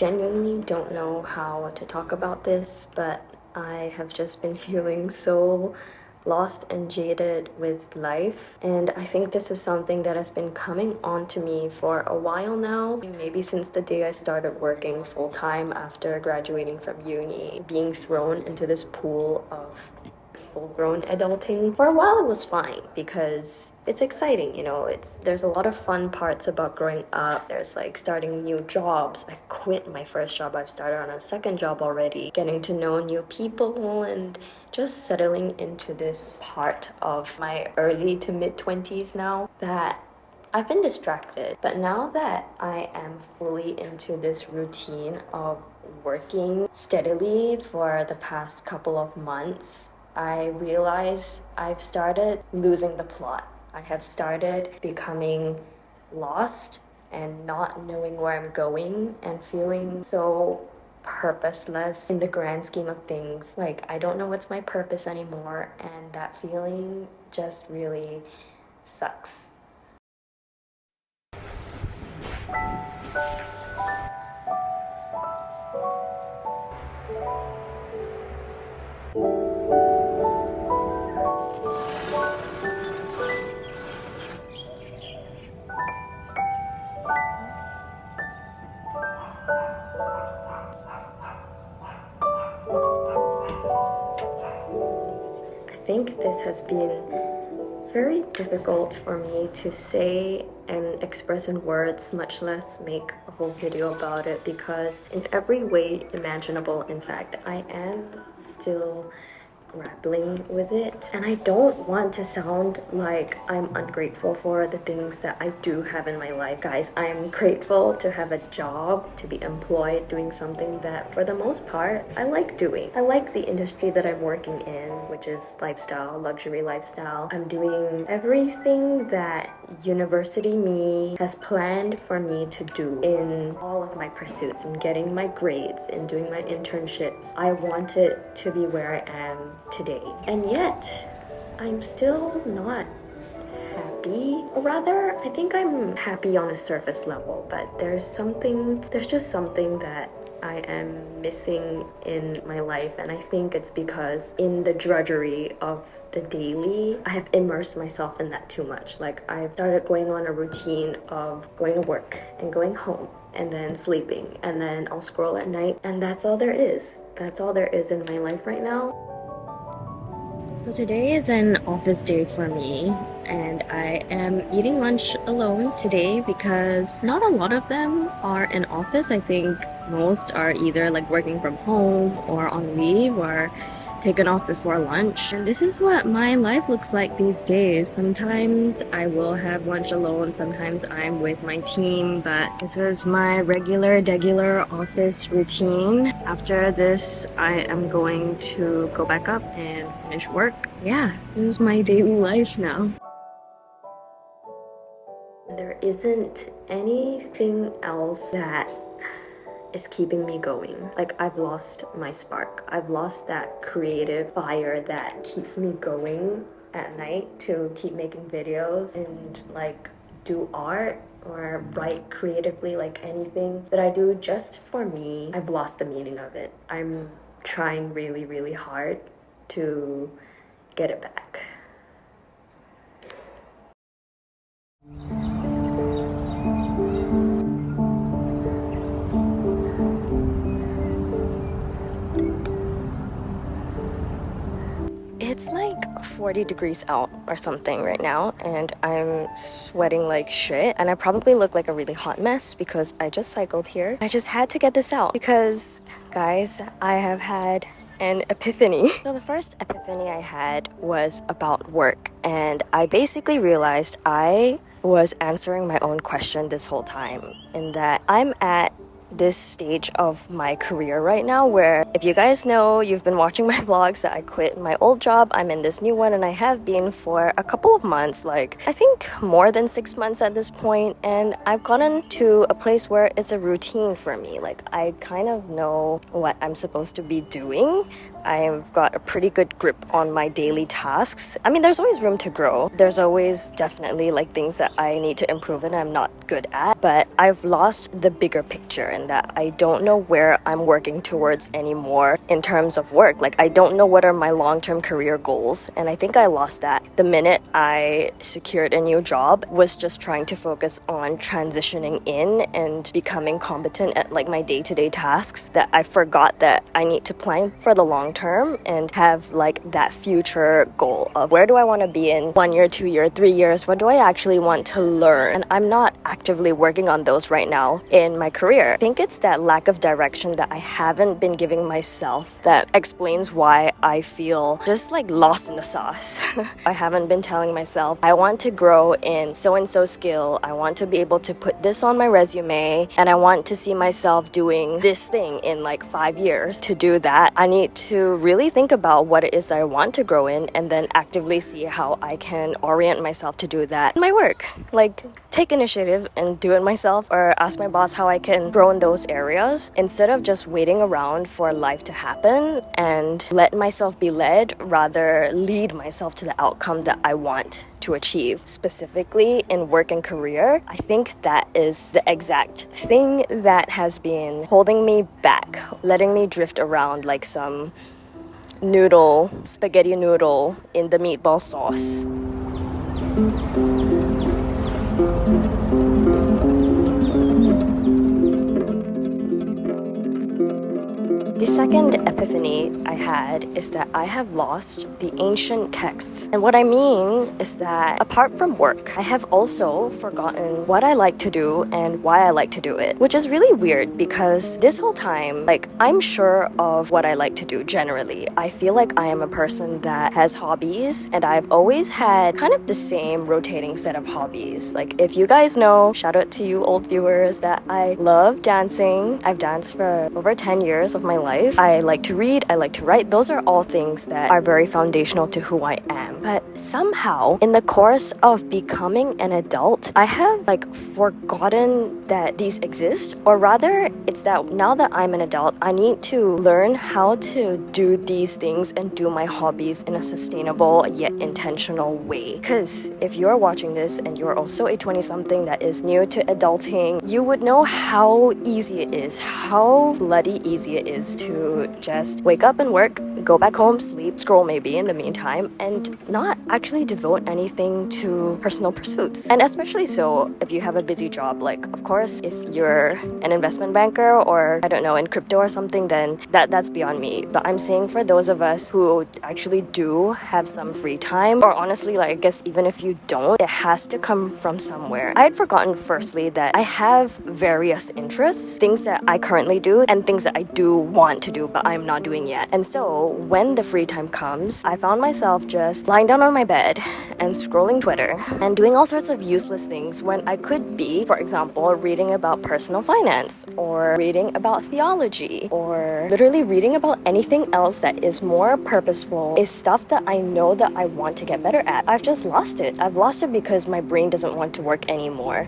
genuinely don't know how to talk about this, but I have just been feeling so lost and jaded with life, and I think this is something that has been coming on to me for a while now, maybe since the day I started working full-time after graduating from uni, being thrown into this pool of full-grown adulting. For a while it was fine because it's exciting, there's a lot of fun parts about growing up. There's like starting new jobs. I quit my first job, I've started on a second job already, getting to know new people and just settling into this part of my early to mid-20s now that I've been distracted. But now that I am fully into this routine of working steadily for the past couple of months, I realize I've started losing the plot. I have started becoming lost and not knowing where I'm going and feeling so purposeless in the grand scheme of things. Like, I don't know what's my purpose anymore, and that feeling just really sucks. I think this has been very difficult for me to say and express in words, much less make a whole video about it, because in every way imaginable, in fact, I am still grappling with it. And I don't want to sound like I'm ungrateful for the things that I do have in my life. Guys, I am grateful to have a job, to be employed doing something that for the most part I like doing. I like the industry that I'm working in, which is lifestyle, luxury lifestyle. I'm doing everything that university me has planned for me to do in all of my pursuits, in getting my grades, in doing my internships. I wanted to be where I am today, and yet I'm still not happy. Or rather, I think I'm happy on a surface level, but there's just something that I am missing in my life, and I think it's because in the drudgery of the daily, I have immersed myself in that too much. Like, I've started going on a routine of going to work and going home and then sleeping, and then I'll scroll at night, and that's all there is. That's all there is in my life right now. So today is an office day for me, and I am eating lunch alone today because not a lot of them are in office. I think most are either like working from home or on leave or taken off before lunch. And this is what my life looks like these days. Sometimes I will have lunch alone, sometimes I'm with my team, but this is my regular office routine. After this, I am going to go back up and finish work. Yeah, this is my daily life now. There isn't anything else that is keeping me going. Like, I've lost my spark. I've lost that creative fire that keeps me going at night to keep making videos and like do art or write creatively, like anything that I do just for me. I've lost the meaning of it. I'm trying really hard to get it back. It's like 40 degrees out or something right now, and I'm sweating like shit, and I probably look like a really hot mess because I just cycled here. I just had to get this out because, guys, I have had an epiphany. So the first epiphany I had was about work, and I basically realized I was answering my own question this whole time, in that I'm at this stage of my career right now where, if you guys know, you've been watching my vlogs, that I quit my old job, I'm in this new one, and I have been for a couple of months, like I think more than 6 months at this point, and I've gotten to a place where it's a routine for me. Like, I kind of know what I'm supposed to be doing. I've got a pretty good grip on my daily tasks. I mean, there's always room to grow. There's always definitely like things that I need to improve and I'm not good at, but I've lost the bigger picture. uncertain, that I don't know where I'm working towards anymore in terms of work. Like, I don't know what are my long-term career goals, and I think I lost that the minute I secured a new job. Was just trying to focus on transitioning in and becoming competent at like my day-to-day tasks, that I forgot that I need to plan for the long term and have like that future goal of where do I want to be in 1 year, 2 year, 3 years, what do I actually want to learn. And I'm not actively working on those right now in my career. I think it's that lack of direction that I haven't been giving myself that explains why I feel just like lost in the sauce. I haven't been telling myself I want to grow in so-and-so skill, I want to be able to put this on my resume, and I want to see myself doing this thing in like 5 years. To do that, I need to really think about what it is that I want to grow in, and then actively see how I can orient myself to do that in my work. Like, take initiative and do it myself, or ask my boss how I can grow in those areas, instead of just waiting around for life to happen and let myself be led, rather lead myself to the outcome that I want to achieve. Specifically in work and career, I think that is the exact thing that has been holding me back, letting me drift around like some spaghetti noodle in the meatball sauce. The second epiphany I had is that I have lost the ancient texts. And what I mean is that apart from work, I have also forgotten what I like to do and why I like to do it. Which is really weird, because this whole time, like, I'm sure of what I like to do generally. I feel like I am a person that has hobbies, and I've always had kind of the same rotating set of hobbies. Like, if you guys know, shout out to you old viewers, that I love dancing. I've danced for over 10 years of my life. I like to read, I like to write. Those are all things that are very foundational to who I am. But somehow, in the course of becoming an adult, I have like forgotten that these exist. Or rather, it's that now that I'm an adult, I need to learn how to do these things and do my hobbies in a sustainable yet intentional way. Because if you're watching this and you're also a 20-something that is new to adulting, you would know how easy it is, how bloody easy it is to just wake up and work, go back home, sleep, scroll maybe in the meantime, and not actually devote anything to personal pursuits. And especially so if you have a busy job. Like, of course, if you're an investment banker or, I don't know, in crypto or something, then that's beyond me. But I'm saying for those of us who actually do have some free time, or honestly, like, I guess even if you don't, it has to come from somewhere. I had forgotten firstly that I have various interests, things that I currently do and things that I do want to do but I'm not doing yet. And so when the free time comes, I found myself just lying down on my bed and scrolling Twitter and doing all sorts of useless things when I could be, for example, reading about personal finance, or reading about theology, or literally reading about anything else that is more purposeful, is stuff that I know that I want to get better at. I've just lost it. I've lost it because my brain doesn't want to work anymore.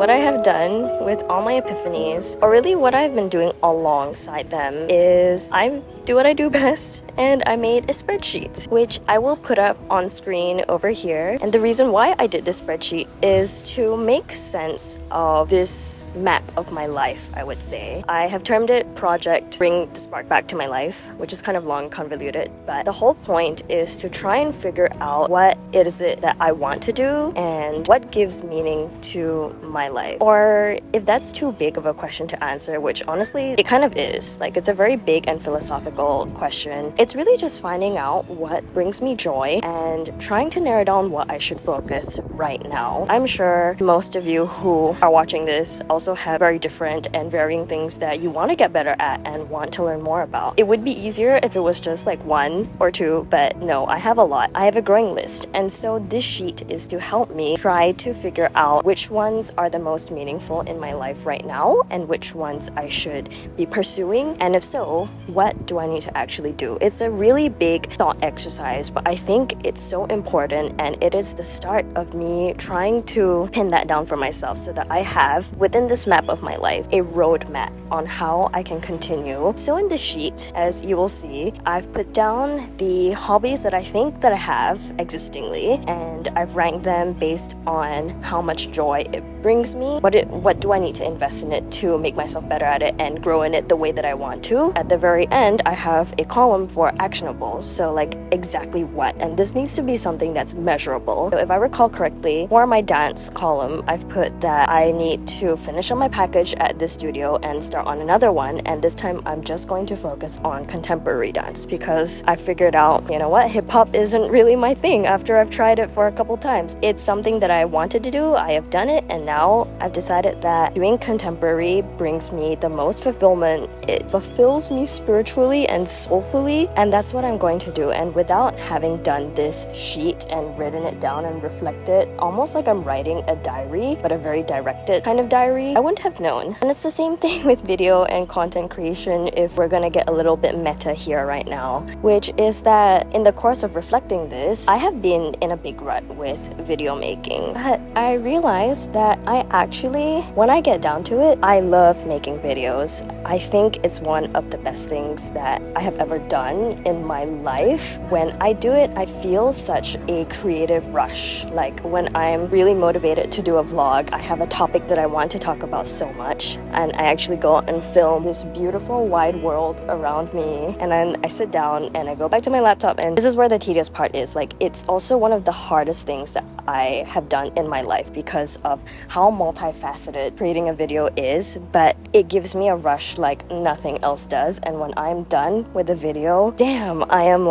What I have done with all my epiphanies, or really what I've been doing alongside them, is I do what I do best, and I made a spreadsheet, which I will put up on screen over here. And the reason why I did this spreadsheet is to make sense of this map of my life, I would say. I have termed it Project Bring the Spark Back to My Life, which is kind of long, convoluted, but the whole point is to try and figure out what it is that I want to do and what gives meaning to my life. Or if that's too big of a question to answer, which honestly it kind of is, like, it's a very big and philosophical question. It's really just finding out what brings me joy and trying to narrow down what I should focus right now. I'm sure most of you who are watching this also have very different and varying things that you want to get better at and want to learn more about. It would be easier if it was just like one or two, but no, I have a lot. I have a growing list, and so this sheet is to help me try to figure out which ones are the most meaningful in my life right now and which ones I should be pursuing, and if so, what do I need to actually do. It's a really big thought exercise, but I think it's so important, and it is the start of me trying to pin that down for myself so that I have, within this map of my life, a roadmap on how I can continue. So in the sheet, as you will see, I've put down the hobbies that I think that I have existingly, and I've ranked them based on how much joy it brings me. What do I need to invest in it to make myself better at it and grow in it the way that I want to? At the very end, I have a column for actionables, so like exactly what, and this needs to be something that's measurable. So if I recall correctly, for my dance column, I've put that I need to finish on my package at this studio and start on another one, and this time I'm just going to focus on contemporary dance because I figured out, you know what, hip-hop isn't really my thing after I've tried it for a couple times. It's something that I wanted to do, I have done it, and now I've decided that doing contemporary brings me the most fulfillment. It fulfills me spiritually and soulfully, and that's what I'm going to do. And without having done this sheet and written it down and reflected, almost like I'm writing a diary, but a very directed kind of diary, I wouldn't have known. And it's the same thing with video and content creation, if we're gonna get a little bit meta here right now, which is that in the course of reflecting this, I have been in a big rut with video making. But I realized that I actually, when I get down to it, I love making videos. I think it's one of the best things that I have ever done in my life. When I do it, I feel such a creative rush. Like when I'm really motivated to do a vlog, I have a topic that I want to talk about so much, and I actually go out and film this beautiful wide world around me, and then I sit down and I go back to my laptop, and this is where the tedious part is. Like, it's also one of the hardest things that I have done in my life because of how multifaceted creating a video is, but it gives me a rush like nothing else does. And when I'm done with the video, damn, I am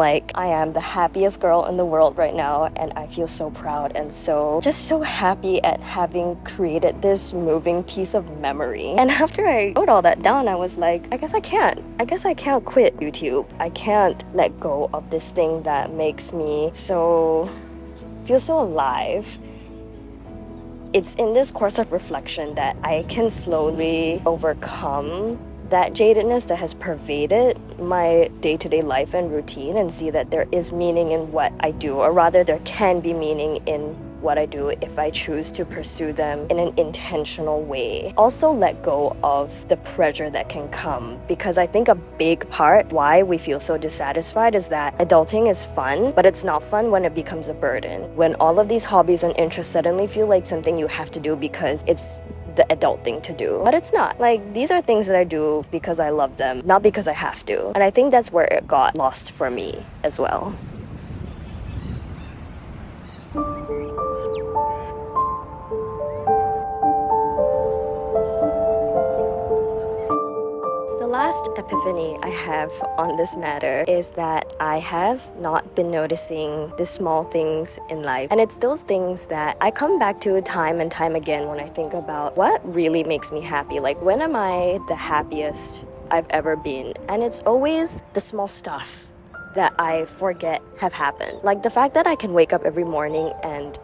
the happiest girl in the world right now, and I feel so proud and just so happy at having created this moving piece of memory. And after I wrote all that down, I was like, I guess I can't quit YouTube. I can't let go of this thing that makes me feel so alive. It's in this course of reflection that I can slowly overcome that jadedness that has pervaded my day-to-day life and routine, and see that there is meaning in what I do, or rather there can be meaning in what I do if I choose to pursue them in an intentional way. Also let go of the pressure that can come, because I think a big part why we feel so dissatisfied is that adulting is fun, but it's not fun when it becomes a burden. When all of these hobbies and interests suddenly feel like something you have to do because it's the adult thing to do. But it's not. Like, these are things that I do because I love them, not because I have to. And I think that's where it got lost for me as well. The last epiphany I have on this matter is that I have not been noticing the small things in life. And it's those things that I come back to time and time again when I think about what really makes me happy. Like, when am I the happiest I've ever been? And it's always the small stuff that I forget have happened. Like the fact that I can wake up every morning and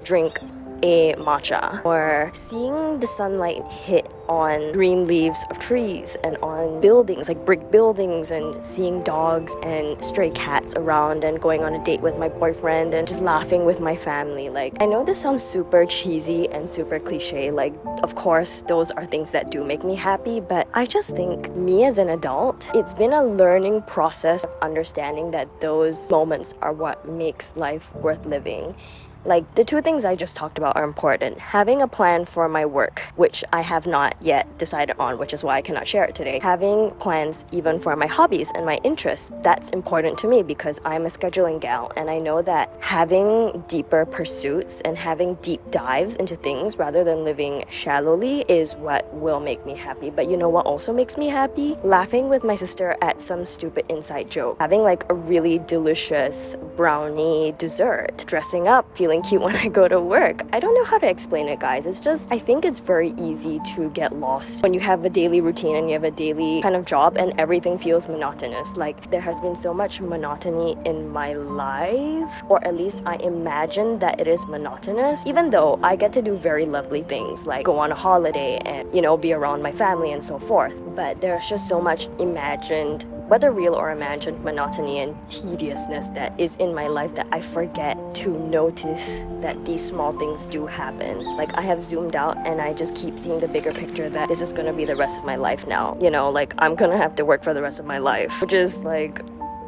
drink a matcha, or seeing the sunlight hit on green leaves of trees and on buildings, like brick buildings, and seeing dogs and stray cats around, and going on a date with my boyfriend and just laughing with my family. Like, I know this sounds super cheesy and super cliche, like of course those are things that do make me happy, but I just think me as an adult, it's been a learning process of understanding that those moments are what makes life worth living. Like, the two things I just talked about are important. Having a plan for my work, which I have not yet decided on, which is why I cannot share it today. Having plans even for my hobbies and my interests, that's important to me because I'm a scheduling gal, and I know that having deeper pursuits and having deep dives into things rather than living shallowly is what will make me happy. But you know what also makes me happy? Laughing with my sister at some stupid inside joke. Having like a really delicious brownie dessert. Dressing up, feeling cute when I go to work. I don't know how to explain it, guys. It's just, I think it's very easy to get lost when you have a daily routine and you have a daily kind of job and everything feels monotonous. Like, there has been so much monotony in my life, or at least I imagine that it is monotonous, even though I get to do very lovely things like go on a holiday and, you know, be around my family and so forth. But there's just so much imagined whether real or imagined, monotony and tediousness that is in my life that I forget to notice that these small things do happen. Like, I have zoomed out and I just keep seeing the bigger picture that this is gonna be the rest of my life now. You know, like, I'm gonna have to work for the rest of my life, which is like,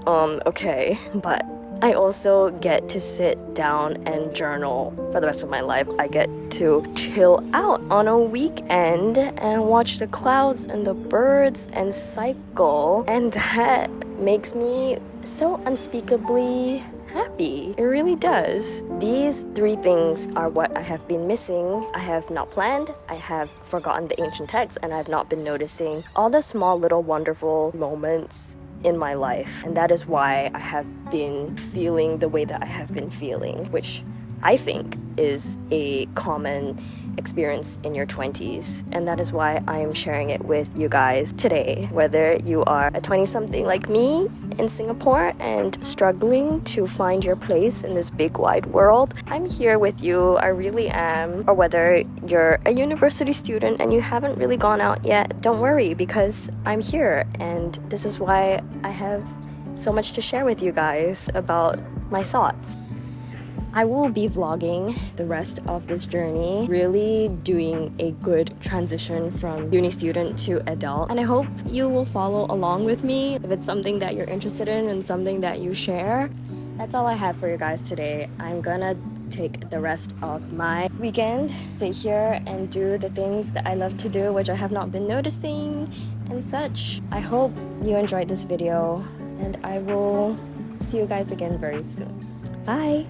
okay. But I also get to sit down and journal for the rest of my life. I get to chill out on a weekend and watch the clouds and the birds and cycle, and that makes me so unspeakably happy. It really does. These 3 things are what I have been missing. I have not planned, I have forgotten the ancient texts, and I have not been noticing all the small little wonderful moments in my life. And that is why I have been feeling the way that I have been feeling, which I think is a common experience in your 20s. And that is why I am sharing it with you guys today. Whether you are a 20-something like me in Singapore and struggling to find your place in this big wide world, I'm here with you. I really am. Or whether you're a university student and you haven't really gone out yet, don't worry, because I'm here. And this is why I have so much to share with you guys about my thoughts. I will be vlogging the rest of this journey, really doing a good transition from uni student to adult. And I hope you will follow along with me if it's something that you're interested in and something that you share. That's all I have for you guys today. I'm gonna take the rest of my weekend, sit here and do the things that I love to do, which I have not been noticing and such. I hope you enjoyed this video, and I will see you guys again very soon. Bye!